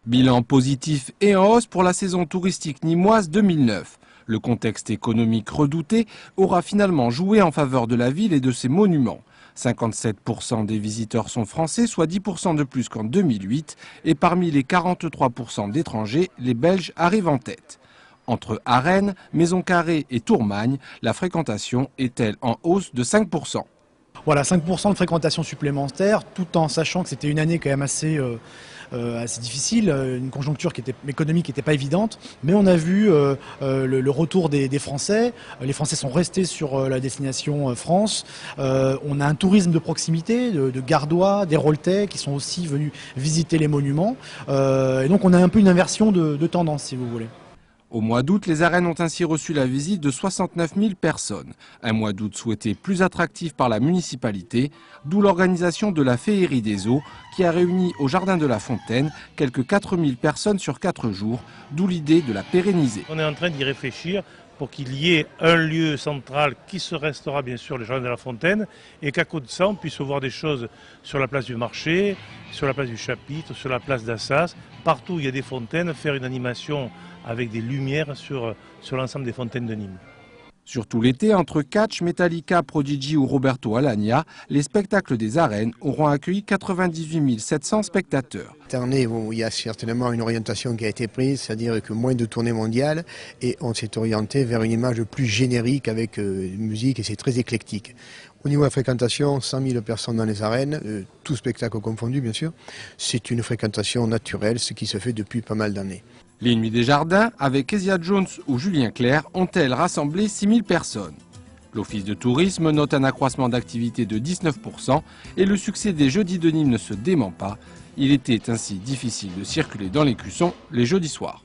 Bilan positif et en hausse pour la saison touristique nîmoise 2009. Le contexte économique redouté aura finalement joué en faveur de la ville et de ses monuments. 57% des visiteurs sont français, soit 10% de plus qu'en 2008. Et parmi les 43% d'étrangers, les Belges arrivent en tête. Entre Arennes, Maison Carrée et Tourmagne, la fréquentation est-elle en hausse de 5%. Voilà, 5% de fréquentation supplémentaire, tout en sachant que c'était une année quand même assez difficile, une conjoncture économique qui n'était pas évidente. Mais on a vu le retour des Français. Les Français sont restés sur la destination France. On a un tourisme de proximité, de Gardois, d'Héraultais qui sont aussi venus visiter les monuments. Et donc on a un peu une inversion de tendance, si vous voulez. Au mois d'août, les Arennes ont ainsi reçu la visite de 69 000 personnes. Un mois d'août souhaité plus attractif par la municipalité, d'où l'organisation de la Féerie des Eaux, qui a réuni au Jardin de la Fontaine quelques 4 000 personnes sur 4 jours, d'où l'idée de la pérenniser. On est en train d'y réfléchir pour qu'il y ait un lieu central qui se restera bien sûr le Jardin de la Fontaine et qu'à côté de ça on puisse voir des choses sur la place du marché, sur la place du Chapitre, sur la place d'Assas, partout où il y a des fontaines, faire une animation avec des lumières sur l'ensemble des fontaines de Nîmes. Surtout l'été, entre Catch, Metallica, Prodigy ou Roberto Alagna, les spectacles des Arennes auront accueilli 98 700 spectateurs. Cette année, il y a certainement une orientation qui a été prise, c'est-à-dire que moins de tournées mondiales, et on s'est orienté vers une image plus générique avec musique, et c'est très éclectique. Au niveau de la fréquentation, 100 000 personnes dans les arènes, tout spectacle confondu bien sûr, c'est une fréquentation naturelle, ce qui se fait depuis pas mal d'années. Les Nuits des Jardins, avec Kezia Jones ou Julien Clerc, ont-elles rassemblé 6 000 personnes. L'Office de tourisme note un accroissement d'activité de 19% et le succès des Jeudis de Nîmes ne se dément pas. Il était ainsi difficile de circuler dans l'écusson les jeudis soirs.